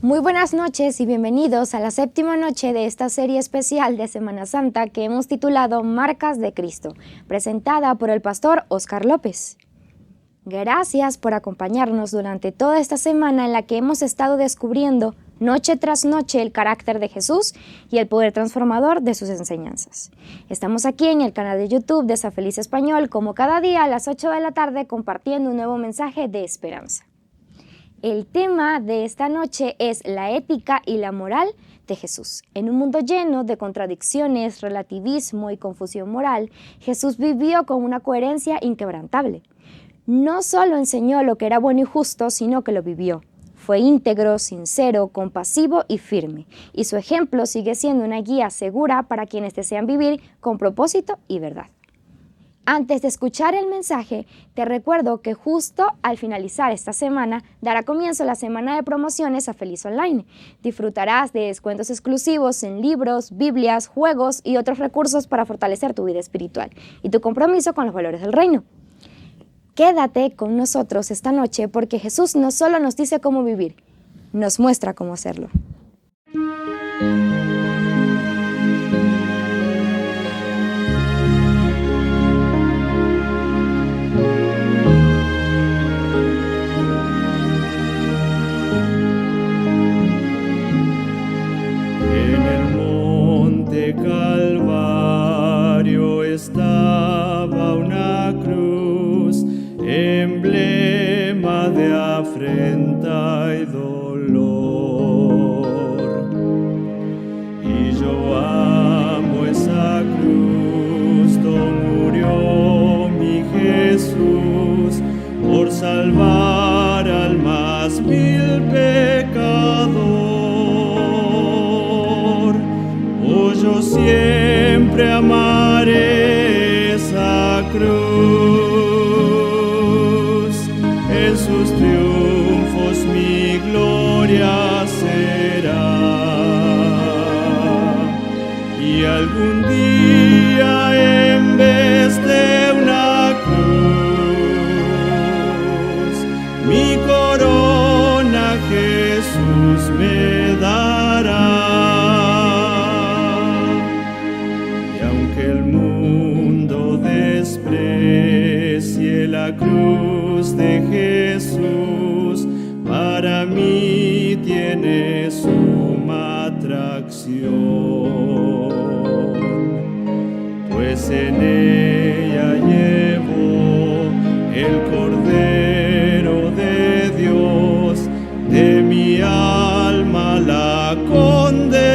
Muy buenas noches y bienvenidos a la séptima noche de esta serie especial de Semana Santa que hemos titulado Marcas de Cristo, presentada por el pastor Óscar López. Gracias por acompañarnos durante toda esta semana en la que hemos estado descubriendo noche tras noche el carácter de Jesús y el poder transformador de sus enseñanzas. Estamos aquí en el canal de YouTube de Sa Feliz Español como cada día a las 8 de la tarde compartiendo un nuevo mensaje de esperanza. El tema de esta noche es la ética y la moral de Jesús. En un mundo lleno de contradicciones, relativismo y confusión moral, Jesús vivió con una coherencia inquebrantable. No solo enseñó lo que era bueno y justo, sino que lo vivió. Fue íntegro, sincero, compasivo y firme, y su ejemplo sigue siendo una guía segura para quienes desean vivir con propósito y verdad. Antes de escuchar el mensaje, te recuerdo que justo al finalizar esta semana dará comienzo la semana de promociones a Feliz Online. Disfrutarás de descuentos exclusivos en libros, Biblias, juegos y otros recursos para fortalecer tu vida espiritual y tu compromiso con los valores del reino. Quédate con nosotros esta noche porque Jesús no solo nos dice cómo vivir, nos muestra cómo hacerlo. Calvario estaba una cruz, emblema de afrenta y dolor. Y yo amo esa cruz, donde murió mi Jesús por salvar al más vil pecador. Yo siempre amaré esa cruz, en sus triunfos mi gloria será. Y algún día en vez de una cruz, mi corona Jesús me dará. Desprecie la cruz de Jesús, para mí tiene suma atracción, pues en ella llevo el Cordero de Dios, de mi alma la condenación.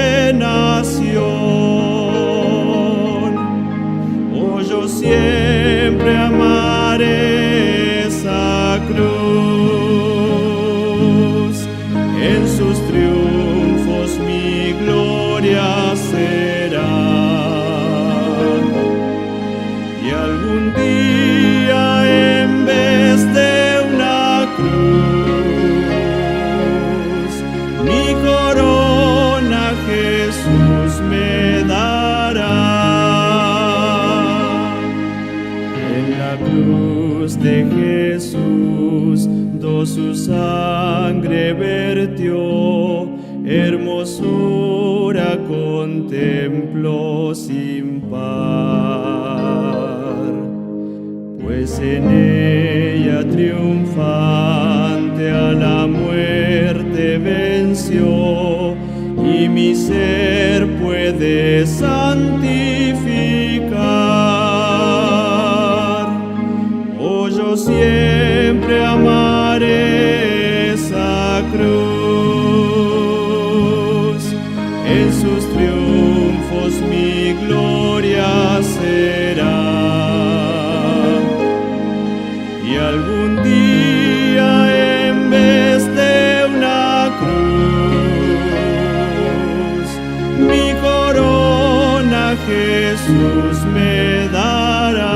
Yo siempre amaré esa cruz, en sus triunfos mi gloria será. Y algún día en vez de una cruz, mi corona Jesús me dará. Cruz de Jesús, do su sangre vertió, hermosura contemplo sin par, pues en ella triunfante a la muerte venció, y mi ser puede santificar. Yo siempre amaré esa cruz, en sus triunfos Jesús me dará.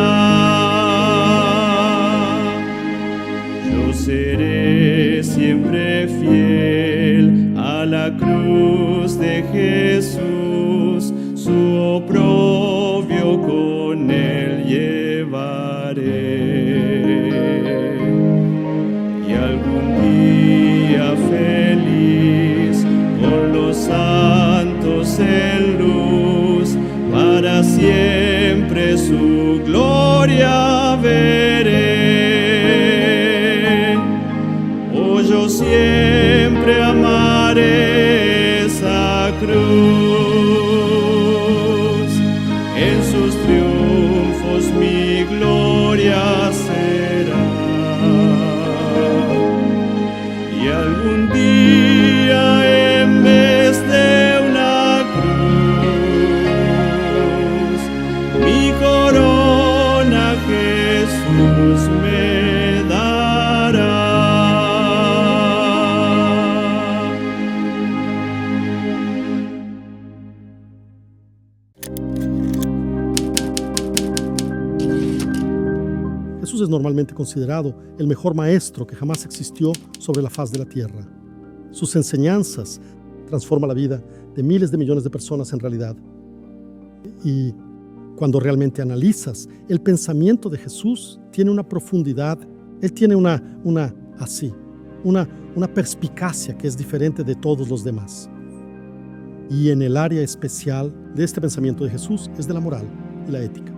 Yo seré siempre fiel a la cruz de Jesús, su oprobio con él llevaré. Y algún día feliz con los santos en luz, para siempre su gloria veré. Oh, yo siempre amaré esa cruz, en sus triunfos mi gloria será. Y algún día en vez de una cruz, mi corona Jesús me dará. Jesús es normalmente considerado el mejor maestro que jamás existió sobre la faz de la tierra. Sus enseñanzas transforman la vida de miles de millones de personas en realidad. Y cuando realmente analizas, el pensamiento de Jesús tiene una profundidad, él tiene una perspicacia que es diferente de todos los demás. Y en el área especial de este pensamiento de Jesús es de la moral y la ética.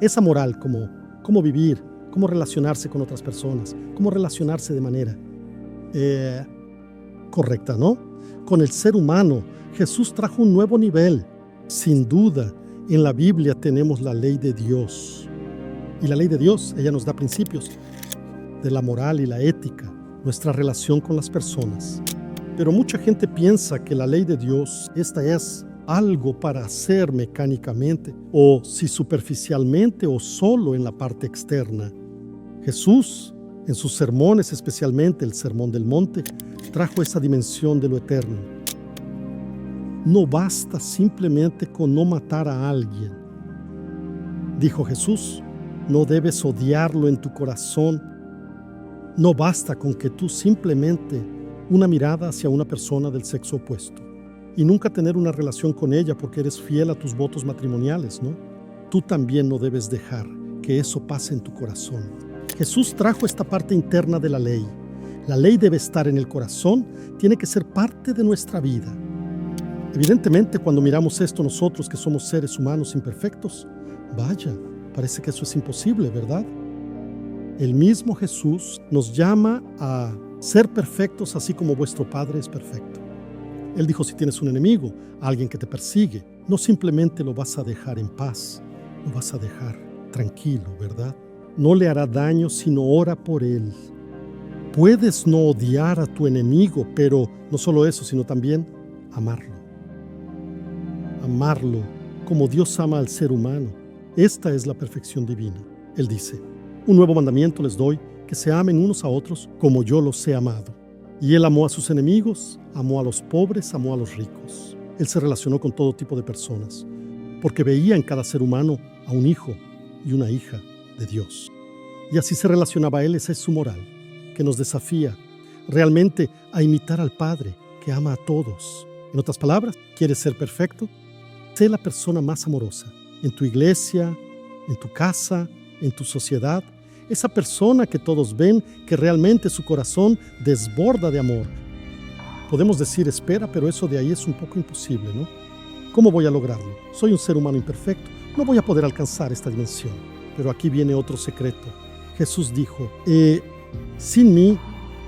Esa moral, como cómo vivir, cómo relacionarse con otras personas, cómo relacionarse de manera correcta, ¿no? Con el ser humano, Jesús trajo un nuevo nivel. Sin duda, en la Biblia tenemos la ley de Dios. Y la ley de Dios, ella nos da principios de la moral y la ética, nuestra relación con las personas. Pero mucha gente piensa que la ley de Dios, esta es algo para hacer mecánicamente, o si superficialmente o solo en la parte externa. Jesús, en sus sermones, especialmente el Sermón del Monte, trajo esa dimensión de lo eterno. No basta simplemente con no matar a alguien. Dijo Jesús, no debes odiarlo en tu corazón. No basta con que tú simplemente una mirada hacia una persona del sexo opuesto y nunca tener una relación con ella porque eres fiel a tus votos matrimoniales, ¿no? Tú también no debes dejar que eso pase en tu corazón. Jesús trajo esta parte interna de la ley. La ley debe estar en el corazón, tiene que ser parte de nuestra vida. Evidentemente, cuando miramos esto nosotros que somos seres humanos imperfectos, vaya, parece que eso es imposible, ¿verdad? El mismo Jesús nos llama a ser perfectos así como vuestro Padre es perfecto. Él dijo, si tienes un enemigo, alguien que te persigue, no simplemente lo vas a dejar en paz, lo vas a dejar tranquilo, ¿verdad? No le hará daño sino ora por él. Puedes no odiar a tu enemigo, pero no solo eso, sino también amarlo. Amarlo como Dios ama al ser humano. Esta es la perfección divina. Él dice, un nuevo mandamiento les doy, que se amen unos a otros como yo los he amado. Y él amó a sus enemigos, amó a los pobres, amó a los ricos. Él se relacionó con todo tipo de personas, porque veía en cada ser humano a un hijo y una hija de Dios. Y así se relacionaba él, esa es su moral, que nos desafía realmente a imitar al Padre, que ama a todos. En otras palabras, ¿quieres ser perfecto? Sé la persona más amorosa, en tu iglesia, en tu casa, en tu sociedad. Esa persona que todos ven que realmente su corazón desborda de amor. Podemos decir espera, pero eso de ahí es un poco imposible, ¿no? ¿Cómo voy a lograrlo? Soy un ser humano imperfecto, no voy a poder alcanzar esta dimensión. Pero aquí viene otro secreto. Jesús dijo, sin mí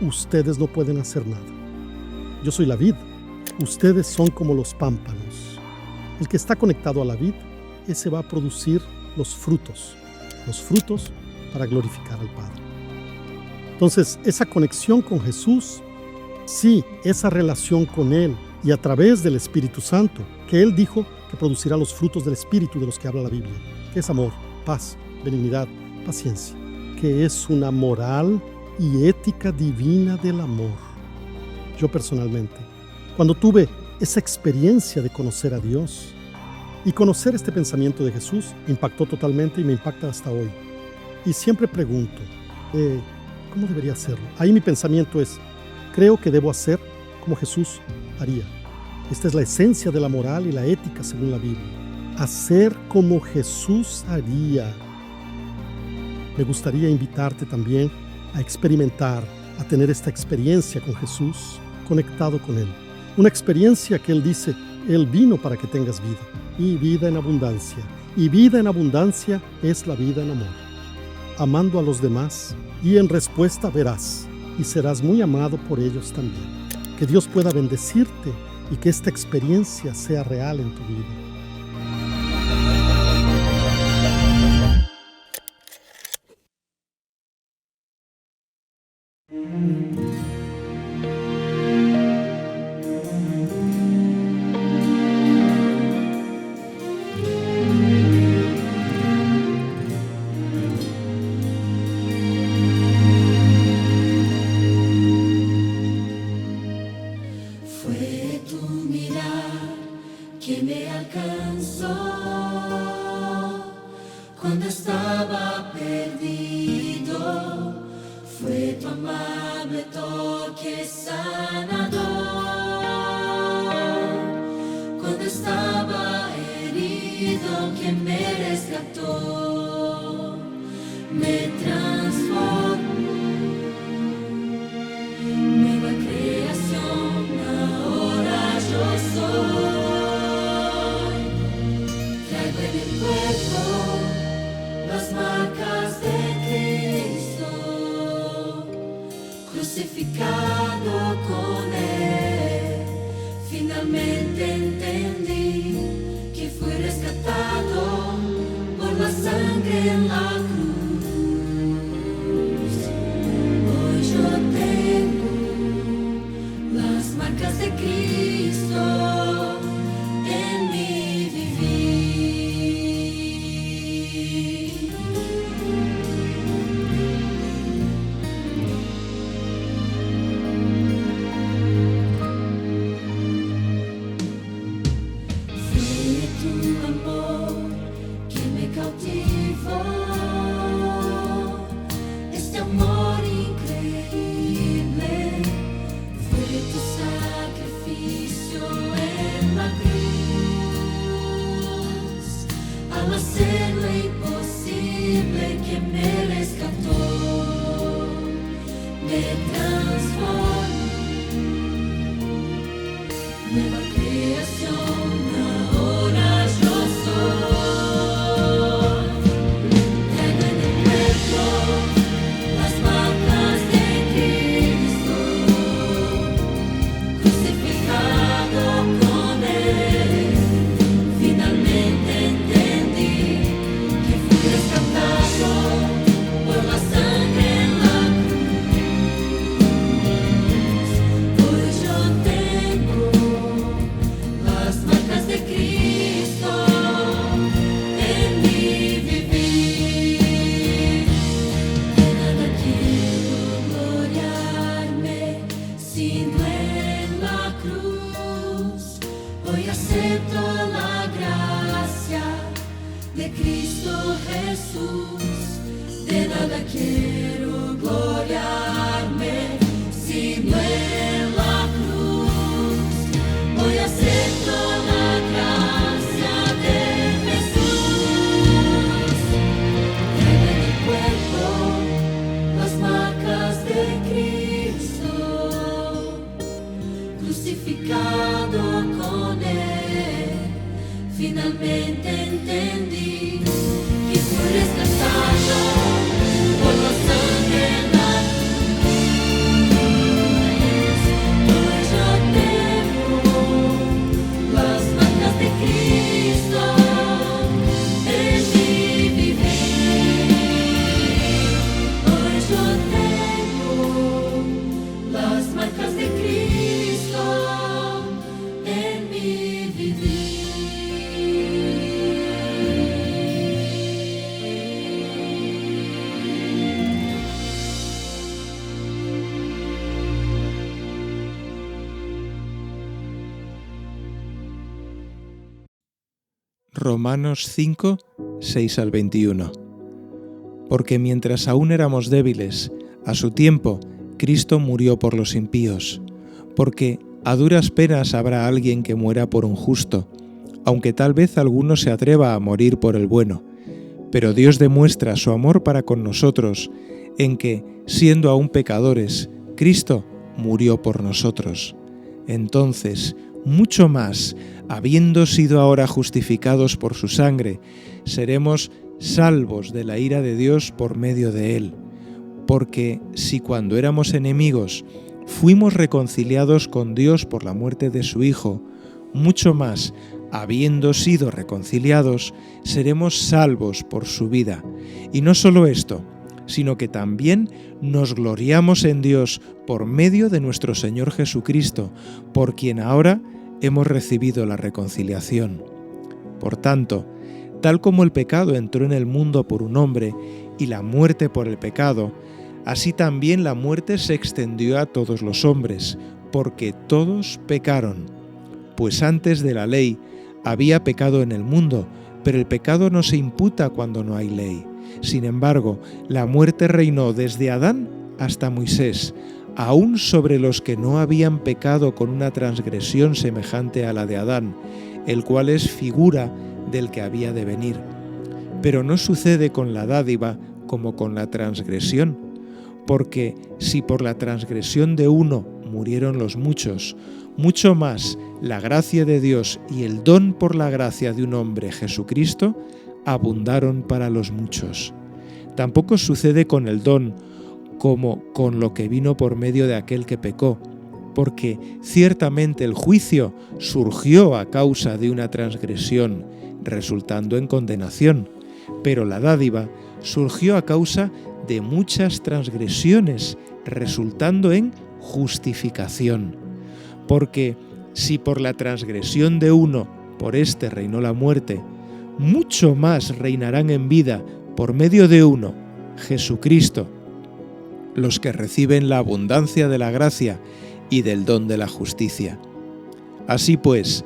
ustedes no pueden hacer nada. Yo soy la vid, ustedes son como los pámpanos. El que está conectado a la vid, ese va a producir los frutos para glorificar al Padre. Entonces, esa conexión con Jesús, sí, esa relación con Él y a través del Espíritu Santo, que Él dijo que producirá los frutos del Espíritu de los que habla la Biblia, que es amor, paz, benignidad, paciencia, que es una moral y ética divina del amor. Yo personalmente, cuando tuve esa experiencia de conocer a Dios, Y conocer este pensamiento de Jesús me impactó totalmente y me impacta hasta hoy. Y siempre pregunto, ¿cómo debería hacerlo? Ahí mi pensamiento es, creo que debo hacer como Jesús haría. Esta es la esencia de la moral y la ética según la Biblia. Hacer como Jesús haría. Me gustaría invitarte también a experimentar, a tener esta experiencia con Jesús, conectado con Él. Una experiencia que Él dice, Él vino para que tengas vida, y vida en abundancia. Y vida en abundancia es la vida en amor. Amando a los demás, y en respuesta verás, y serás muy amado por ellos también. Que Dios pueda bendecirte y que esta experiencia sea real en tu vida. Fue tu mirar que me alcanzó cuando estaba perdido. Fue tu amable toque sanador cuando estaba herido, que me rescató, me transformó. Nueva creación, ahora yo soy. Traigo en el cuerpo las marcas de Cristo, crucificado con Él. Finalmente entendí que fui rescatado por la sangre en la cruz. Hoy yo tengo las marcas de Cristo en mi vivir. Fue tu amor que me cautivó, este amor increíble. Fue tu sacrificio en la cruz, al hacer lo imposible, que me rescató, me transformó. Nueva creación, ahora yo soy. Traigo en el cuerpo las marcas de Cristo, crucificado con Él. Finalmente entendí que fui rescatado por la sangre en la cruz. Hoy yo tengo las marcas de Cristo en mi vivir. De nada quiero gloriarme, sino en la cruz. Hoy acepto la gracia de Cristo Jesús. De nada quiero gloriarme, sino en la cruz. Hoy acepto la gracia de Jesús. Traigo en el cuerpo las marcas de Cristo, crucificado con Él. Finalmente entendí que fui rescatado por la sangre en la cruz. Hoy yo tengo las marcas de Cristo en mi vivir. Hoy yo tengo las marcas de Cristo en mi vivir. Romanos 5, 6 al 21. Porque mientras aún éramos débiles, a su tiempo, Cristo murió por los impíos. Porque a duras penas habrá alguien que muera por un justo, aunque tal vez alguno se atreva a morir por el bueno. Pero Dios demuestra su amor para con nosotros, en que, siendo aún pecadores, Cristo murió por nosotros. Entonces, mucho más, habiendo sido ahora justificados por su sangre, seremos salvos de la ira de Dios por medio de él. Porque si cuando éramos enemigos fuimos reconciliados con Dios por la muerte de su Hijo, mucho más, habiendo sido reconciliados, seremos salvos por su vida. Y no solo esto, sino que también nos gloriamos en Dios por medio de nuestro Señor Jesucristo, por quien ahora hemos recibido la reconciliación. Por tanto, tal como el pecado entró en el mundo por un hombre y la muerte por el pecado, así también la muerte se extendió a todos los hombres, porque todos pecaron. Pues antes de la ley había pecado en el mundo, pero el pecado no se imputa cuando no hay ley. Sin embargo, la muerte reinó desde Adán hasta Moisés, aún sobre los que no habían pecado con una transgresión semejante a la de Adán, el cual es figura del que había de venir. Pero no sucede con la dádiva como con la transgresión, porque si por la transgresión de uno murieron los muchos, mucho más la gracia de Dios y el don por la gracia de un hombre, Jesucristo, abundaron para los muchos. Tampoco sucede con el don como con lo que vino por medio de aquel que pecó, porque ciertamente el juicio surgió a causa de una transgresión, resultando en condenación, pero la dádiva surgió a causa de muchas transgresiones, resultando en justificación. Porque si por la transgresión de uno, por éste reinó la muerte, mucho más reinarán en vida por medio de uno, Jesucristo, los que reciben la abundancia de la gracia y del don de la justicia. Así pues,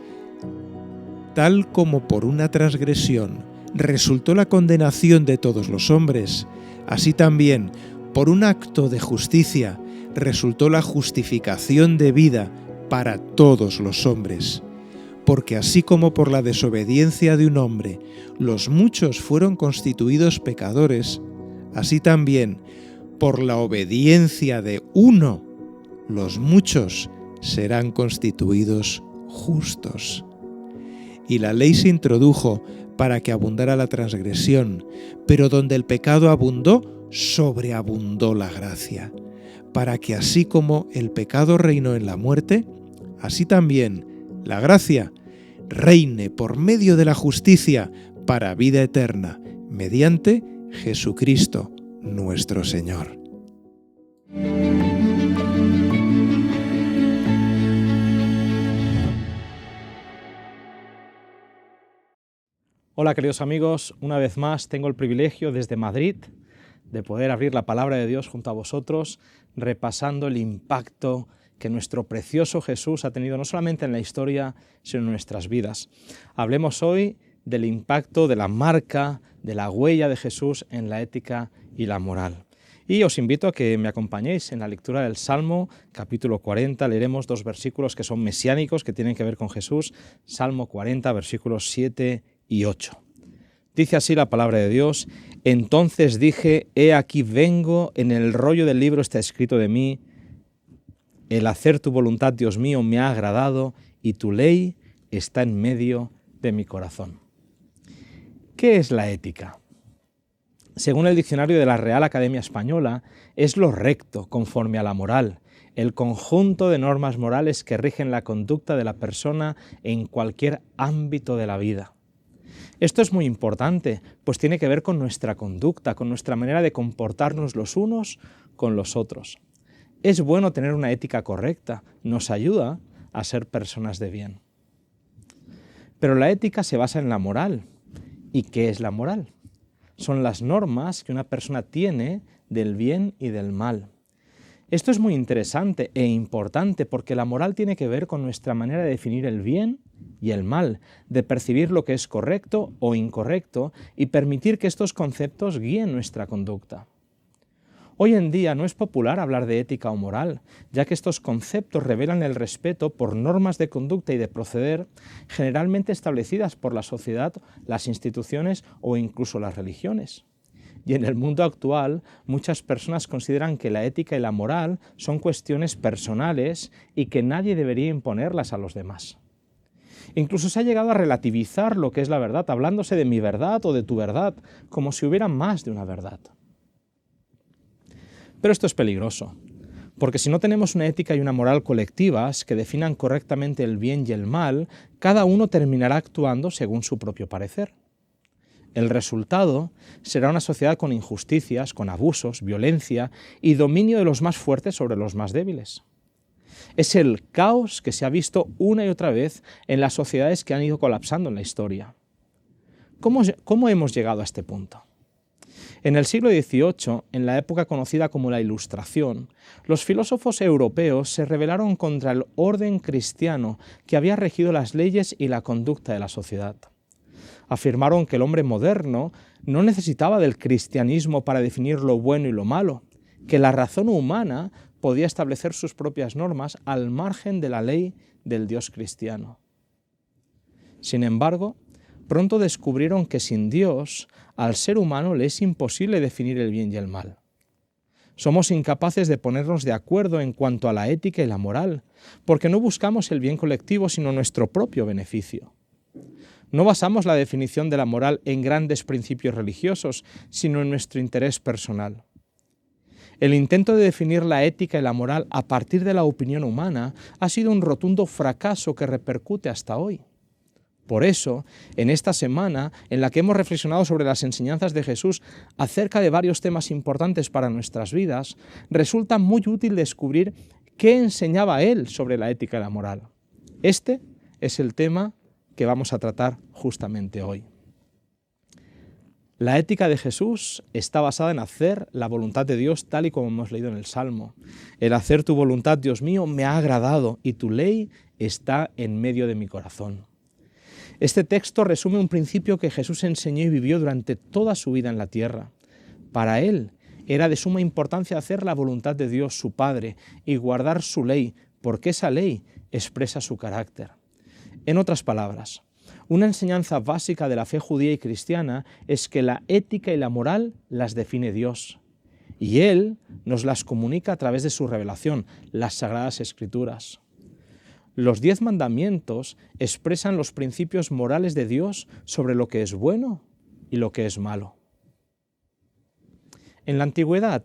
tal como por una transgresión resultó la condenación de todos los hombres, así también por un acto de justicia resultó la justificación de vida para todos los hombres. Porque así como por la desobediencia de un hombre los muchos fueron constituidos pecadores, así también por la obediencia de uno los muchos serán constituidos justos. Y la ley se introdujo para que abundara la transgresión, pero donde el pecado abundó, sobreabundó la gracia, para que así como el pecado reinó en la muerte, así también la gracia reine por medio de la justicia para vida eterna, mediante Jesucristo nuestro Señor. Hola queridos amigos, una vez más tengo el privilegio desde Madrid de poder abrir la palabra de Dios junto a vosotros, repasando el impacto que nuestro precioso Jesús ha tenido no solamente en la historia, sino en nuestras vidas. Hablemos hoy del impacto, de la marca, de la huella de Jesús en la ética y la moral. Y os invito a que me acompañéis en la lectura del Salmo, capítulo 40. Leeremos dos versículos que son mesiánicos, que tienen que ver con Jesús. Salmo 40, versículos 7 y 8. Dice así la palabra de Dios: Entonces dije, he aquí vengo, en el rollo del libro está escrito de mí, el hacer tu voluntad, Dios mío, me ha agradado, y tu ley está en medio de mi corazón. ¿Qué es la ética? Según el diccionario de la Real Academia Española, es lo recto, conforme a la moral, el conjunto de normas morales que rigen la conducta de la persona en cualquier ámbito de la vida. Esto es muy importante, pues tiene que ver con nuestra conducta, con nuestra manera de comportarnos los unos con los otros. Es bueno tener una ética correcta, nos ayuda a ser personas de bien. Pero la ética se basa en la moral. ¿Y qué es la moral? Son las normas que una persona tiene del bien y del mal. Esto es muy interesante e importante porque la moral tiene que ver con nuestra manera de definir el bien y el mal, de percibir lo que es correcto o incorrecto y permitir que estos conceptos guíen nuestra conducta. Hoy en día no es popular hablar de ética o moral, ya que estos conceptos revelan el respeto por normas de conducta y de proceder generalmente establecidas por la sociedad, las instituciones o incluso las religiones. Y en el mundo actual, muchas personas consideran que la ética y la moral son cuestiones personales y que nadie debería imponerlas a los demás. Incluso se ha llegado a relativizar lo que es la verdad, hablándose de mi verdad o de tu verdad, como si hubiera más de una verdad. Pero esto es peligroso, porque si no tenemos una ética y una moral colectivas que definan correctamente el bien y el mal, cada uno terminará actuando según su propio parecer. El resultado será una sociedad con injusticias, con abusos, violencia y dominio de los más fuertes sobre los más débiles. Es el caos que se ha visto una y otra vez en las sociedades que han ido colapsando en la historia. ¿Cómo hemos llegado a este punto? En el siglo XVIII, en la época conocida como la Ilustración, los filósofos europeos se rebelaron contra el orden cristiano que había regido las leyes y la conducta de la sociedad. Afirmaron que el hombre moderno no necesitaba del cristianismo para definir lo bueno y lo malo, que la razón humana podía establecer sus propias normas al margen de la ley del Dios cristiano. Sin embargo, pronto descubrieron que sin Dios, al ser humano le es imposible definir el bien y el mal. Somos incapaces de ponernos de acuerdo en cuanto a la ética y la moral, porque no buscamos el bien colectivo sino nuestro propio beneficio. No basamos la definición de la moral en grandes principios religiosos, sino en nuestro interés personal. El intento de definir la ética y la moral a partir de la opinión humana ha sido un rotundo fracaso que repercute hasta hoy. Por eso, en esta semana, en la que hemos reflexionado sobre las enseñanzas de Jesús acerca de varios temas importantes para nuestras vidas, resulta muy útil descubrir qué enseñaba Él sobre la ética y la moral. Este es el tema que vamos a tratar justamente hoy. La ética de Jesús está basada en hacer la voluntad de Dios tal y como hemos leído en el Salmo. El hacer tu voluntad, Dios mío, me ha agradado y tu ley está en medio de mi corazón. Este texto resume un principio que Jesús enseñó y vivió durante toda su vida en la tierra. Para Él era de suma importancia hacer la voluntad de Dios, su Padre, y guardar su ley, porque esa ley expresa su carácter. En otras palabras, una enseñanza básica de la fe judía y cristiana es que la ética y la moral las define Dios, y Él nos las comunica a través de su revelación, las Sagradas Escrituras. Los 10 mandamientos expresan los principios morales de Dios sobre lo que es bueno y lo que es malo. En la antigüedad,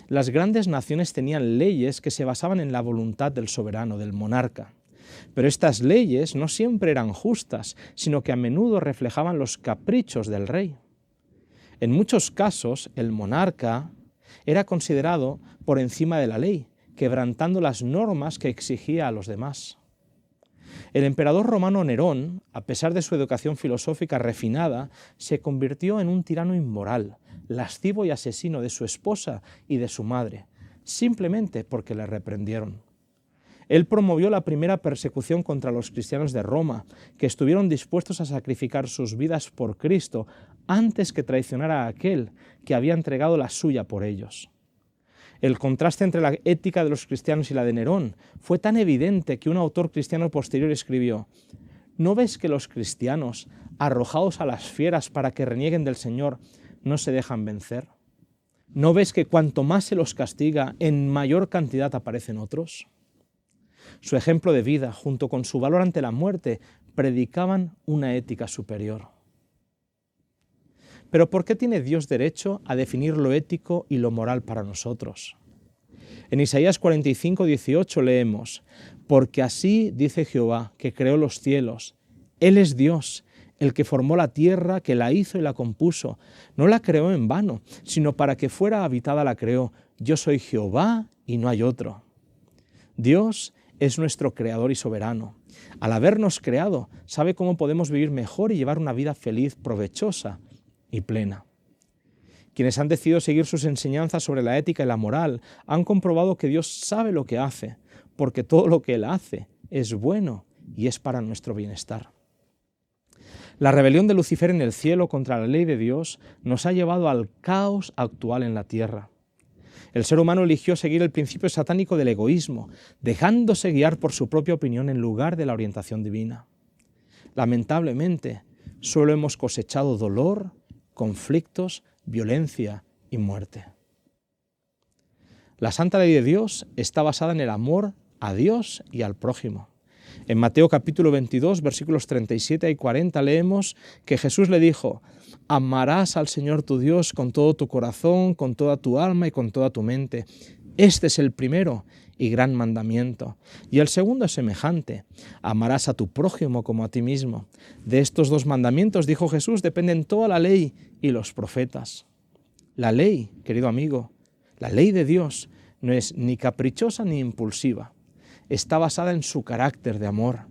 las grandes naciones tenían leyes que se basaban en la voluntad del soberano, del monarca. Pero estas leyes no siempre eran justas, sino que a menudo reflejaban los caprichos del rey. En muchos casos, el monarca era considerado por encima de la ley, quebrantando las normas que exigía a los demás. El emperador romano Nerón, a pesar de su educación filosófica refinada, se convirtió en un tirano inmoral, lascivo y asesino de su esposa y de su madre, simplemente porque le reprendieron. Él promovió la primera persecución contra los cristianos de Roma, que estuvieron dispuestos a sacrificar sus vidas por Cristo antes que traicionar a aquel que había entregado la suya por ellos. El contraste entre la ética de los cristianos y la de Nerón fue tan evidente que un autor cristiano posterior escribió: ¿no ves que los cristianos, arrojados a las fieras para que renieguen del Señor, no se dejan vencer? ¿No ves que cuanto más se los castiga, en mayor cantidad aparecen otros? Su ejemplo de vida, junto con su valor ante la muerte, predicaban una ética superior. Pero ¿por qué tiene Dios derecho a definir lo ético y lo moral para nosotros? En Isaías 45:18 leemos: porque así dice Jehová, que creó los cielos. Él es Dios, el que formó la tierra, que la hizo y la compuso. No la creó en vano, sino para que fuera habitada la creó. Yo soy Jehová y no hay otro. Dios es nuestro creador y soberano. Al habernos creado, sabe cómo podemos vivir mejor y llevar una vida feliz, provechosa y plena. Quienes han decidido seguir sus enseñanzas sobre la ética y la moral han comprobado que Dios sabe lo que hace, porque todo lo que Él hace es bueno y es para nuestro bienestar. La rebelión de Lucifer en el cielo contra la ley de Dios nos ha llevado al caos actual en la tierra. El ser humano eligió seguir el principio satánico del egoísmo, dejándose guiar por su propia opinión en lugar de la orientación divina. Lamentablemente, solo hemos cosechado dolor, conflictos, violencia y muerte. La santa ley de Dios está basada en el amor a Dios y al prójimo. En Mateo capítulo 22, versículos 37 y 40 leemos que Jesús le dijo: amarás al Señor tu Dios con todo tu corazón, con toda tu alma y con toda tu mente. Este es el primero y gran mandamiento. Y el segundo es semejante: amarás a tu prójimo como a ti mismo. De estos dos mandamientos, dijo Jesús, dependen toda la ley y los profetas. La ley, querido amigo, la ley de Dios no es ni caprichosa ni impulsiva. Está basada en su carácter de amor.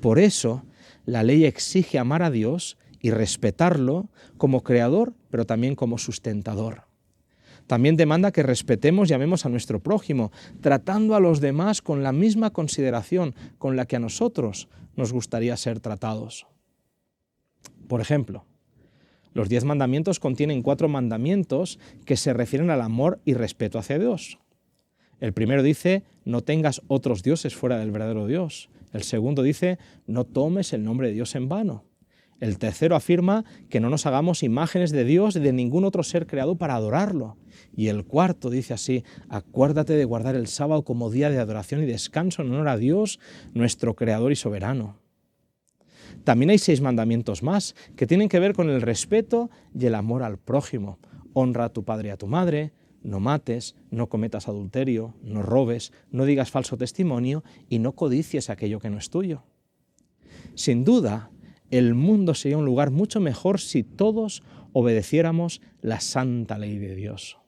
Por eso, la ley exige amar a Dios y respetarlo como creador, pero también como sustentador. También demanda que respetemos y amemos a nuestro prójimo, tratando a los demás con la misma consideración con la que a nosotros nos gustaría ser tratados. Por ejemplo, los 10 mandamientos contienen 4 mandamientos que se refieren al amor y respeto hacia Dios. El primero dice: no tengas otros dioses fuera del verdadero Dios. El segundo dice: no tomes el nombre de Dios en vano. El tercero afirma que no nos hagamos imágenes de Dios y de ningún otro ser creado para adorarlo. Y el cuarto dice así: acuérdate de guardar el sábado como día de adoración y descanso en honor a Dios, nuestro Creador y soberano. También hay 6 mandamientos más que tienen que ver con el respeto y el amor al prójimo. Honra a tu padre y a tu madre, no mates, no cometas adulterio, no robes, no digas falso testimonio y no codicies aquello que no es tuyo. Sin duda, el mundo sería un lugar mucho mejor si todos obedeciéramos la santa ley de Dios.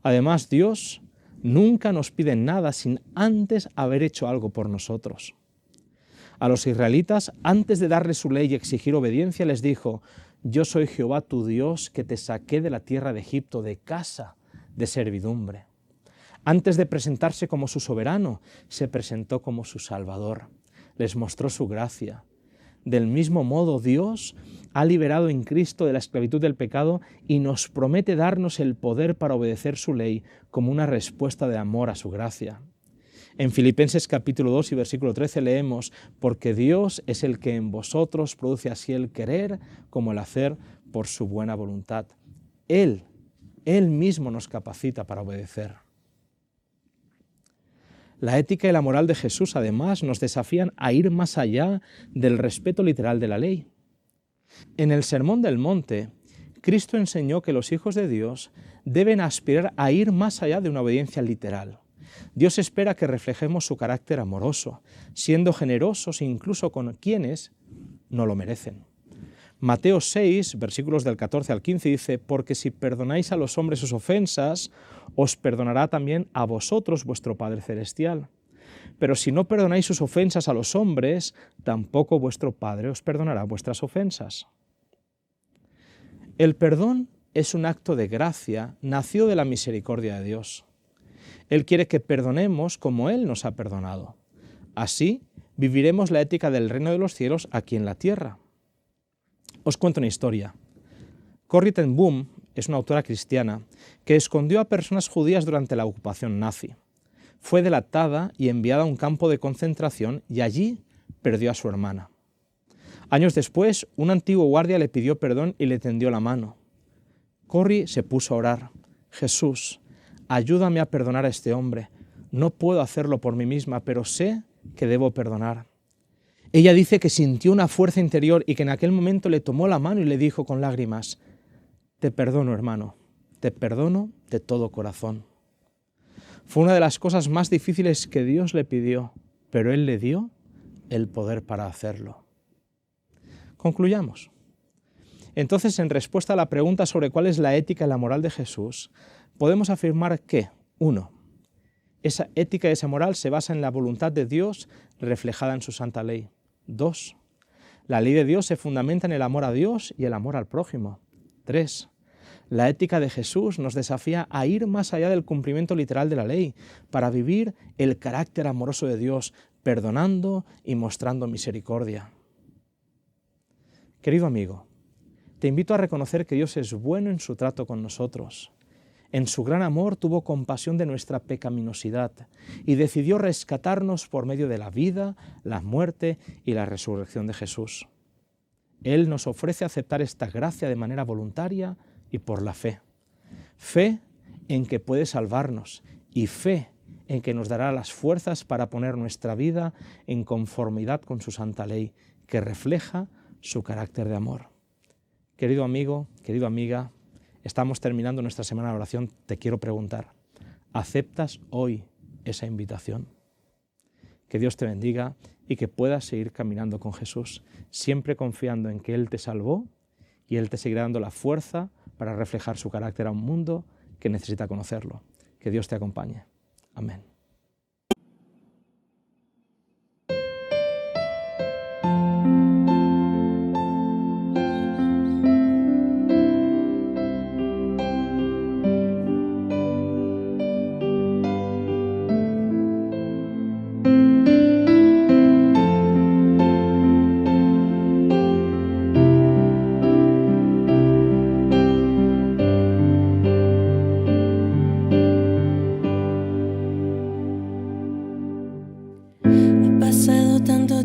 Además, Dios nunca nos pide nada sin antes haber hecho algo por nosotros. A los israelitas, antes de darles su ley y exigir obediencia, les dijo: yo soy Jehová tu Dios, que te saqué de la tierra de Egipto, de casa de servidumbre. Antes de presentarse como su soberano, se presentó como su Salvador. Les mostró su gracia. Del mismo modo, Dios ha liberado en Cristo de la esclavitud del pecado y nos promete darnos el poder para obedecer su ley como una respuesta de amor a su gracia. En Filipenses capítulo 2 y versículo 13 leemos: porque Dios es el que en vosotros produce así el querer como el hacer por su buena voluntad. Él mismo nos capacita para obedecer. La ética y la moral de Jesús, además, nos desafían a ir más allá del respeto literal de la ley. En el Sermón del Monte, Cristo enseñó que los hijos de Dios deben aspirar a ir más allá de una obediencia literal. Dios espera que reflejemos su carácter amoroso, siendo generosos incluso con quienes no lo merecen. Mateo 6, versículos del 14 al 15 dice: porque si perdonáis a los hombres sus ofensas, os perdonará también a vosotros vuestro Padre Celestial. Pero si no perdonáis sus ofensas a los hombres, tampoco vuestro Padre os perdonará vuestras ofensas. El perdón es un acto de gracia nacido de la misericordia de Dios. Él quiere que perdonemos como Él nos ha perdonado. Así viviremos la ética del reino de los cielos aquí en la tierra. Os cuento una historia. Corrie ten Boom es una autora cristiana que escondió a personas judías durante la ocupación nazi. Fue delatada y enviada a un campo de concentración y allí perdió a su hermana. Años después, un antiguo guardia le pidió perdón y le tendió la mano. Corrie se puso a orar: Jesús, ayúdame a perdonar a este hombre. No puedo hacerlo por mí misma, pero sé que debo perdonar. Ella dice que sintió una fuerza interior y que en aquel momento le tomó la mano y le dijo con lágrimas: te perdono, hermano, te perdono de todo corazón. Fue una de las cosas más difíciles que Dios le pidió, pero Él le dio el poder para hacerlo. Concluyamos. Entonces, en respuesta a la pregunta sobre cuál es la ética y la moral de Jesús, podemos afirmar que, 1. Esa ética y esa moral se basa en la voluntad de Dios reflejada en su santa ley. 2. La ley de Dios se fundamenta en el amor a Dios y el amor al prójimo. 3. La ética de Jesús nos desafía a ir más allá del cumplimiento literal de la ley para vivir el carácter amoroso de Dios, perdonando y mostrando misericordia. Querido amigo, te invito a reconocer que Dios es bueno en su trato con nosotros. En su gran amor tuvo compasión de nuestra pecaminosidad y decidió rescatarnos por medio de la vida, la muerte y la resurrección de Jesús. Él nos ofrece aceptar esta gracia de manera voluntaria y por la fe. Fe en que puede salvarnos y fe en que nos dará las fuerzas para poner nuestra vida en conformidad con su santa ley, que refleja su carácter de amor. Querido amigo, querida amiga, estamos terminando nuestra semana de oración. Te quiero preguntar, ¿aceptas hoy esa invitación? Que Dios te bendiga y que puedas seguir caminando con Jesús, siempre confiando en que Él te salvó y Él te seguirá dando la fuerza para reflejar su carácter a un mundo que necesita conocerlo. Que Dios te acompañe. Amén.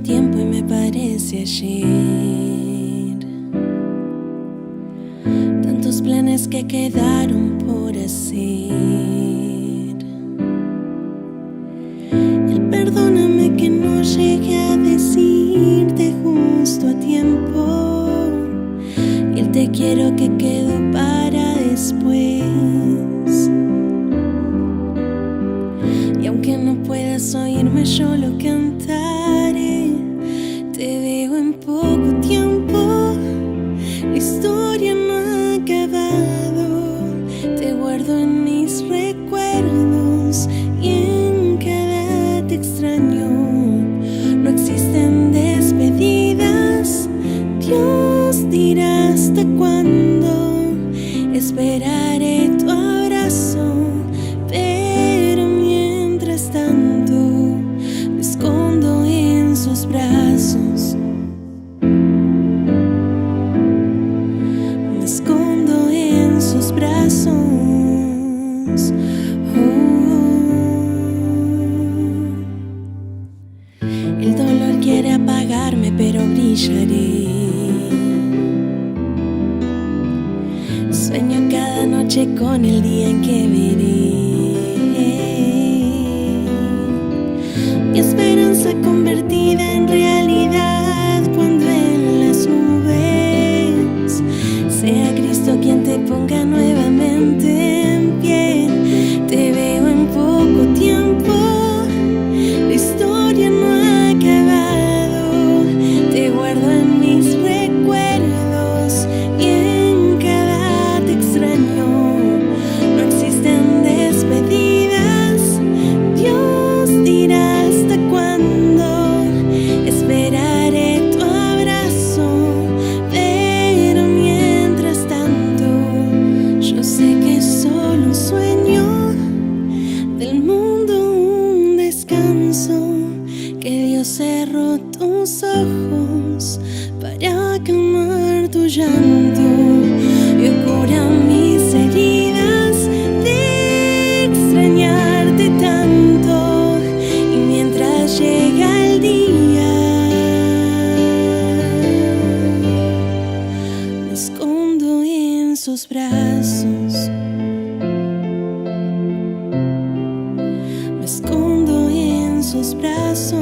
Tiempo y me parece ayer. Tantos planes que quedaron por hacer. El perdóname que no llegué a decirte justo a tiempo. Y el te quiero que quedó para después. Y aunque no puedas oírme, yo lo cantaré. Te veo en poco tiempo, la historia no ha acabado. Te guardo en mis recuerdos y en cada te extraño. No existen despedidas, Dios dirá hasta cuándo. Esperaré tu abrazo, pero mientras tanto me escondo en sus brazos. Me escondo en sus brazos. El dolor quiere apagarme, pero brillaré. Sueño cada noche con el día en que veré mi esperanza convertida en realidad cuando en las nubes sea Cristo quien te ponga nuevamente en pie. Te veo en poco tiempo, la historia no ha acabado. Te guardo en mis recuerdos y en cada te extraño. No existen despedidas, Dios dirá hasta cuándo. Esperaré tu abrazo, pero mientras tanto yo sé que es solo un sueño, del mundo un descanso, que Dios cerró tus ojos para calmar tu llanto y cura mis heridas de extrañarte tanto. Y mientras llega el día, me escondo en sus brazos. Me escondo en sus brazos.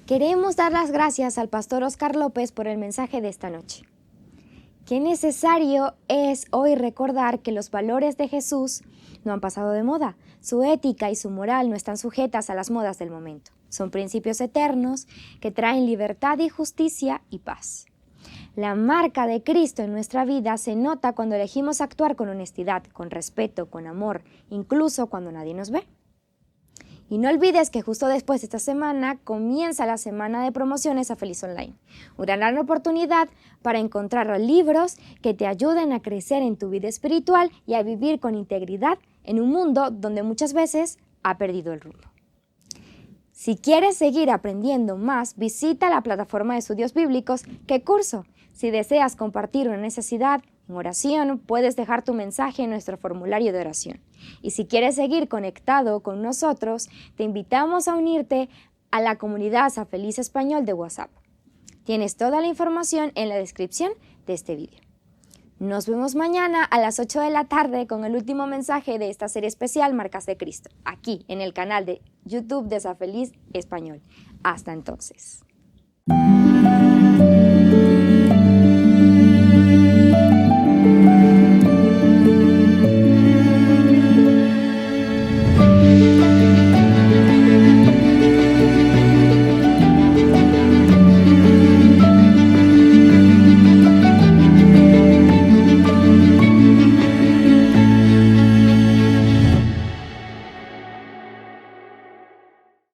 Queremos dar las gracias al pastor Óscar López por el mensaje de esta noche. Qué necesario es hoy recordar que los valores de Jesús no han pasado de moda. Su ética y su moral no están sujetas a las modas del momento. Son principios eternos que traen libertad y justicia y paz. La marca de Cristo en nuestra vida se nota cuando elegimos actuar con honestidad, con respeto, con amor, incluso cuando nadie nos ve. Y no olvides que justo después de esta semana comienza la semana de promociones a Feliz Online. Una gran oportunidad para encontrar libros que te ayuden a crecer en tu vida espiritual y a vivir con integridad en un mundo donde muchas veces ha perdido el rumbo. Si quieres seguir aprendiendo más, visita la plataforma de estudios bíblicos ¿Qué curso? Si deseas compartir una necesidad en oración, puedes dejar tu mensaje en nuestro formulario de oración. Y si quieres seguir conectado con nosotros, te invitamos a unirte a la comunidad Sa Feliz Español de WhatsApp. Tienes toda la información en la descripción de este vídeo. Nos vemos mañana a las 8 de la tarde con el último mensaje de esta serie especial Marcas de Cristo, aquí en el canal de YouTube de Sa Feliz Español. Hasta entonces.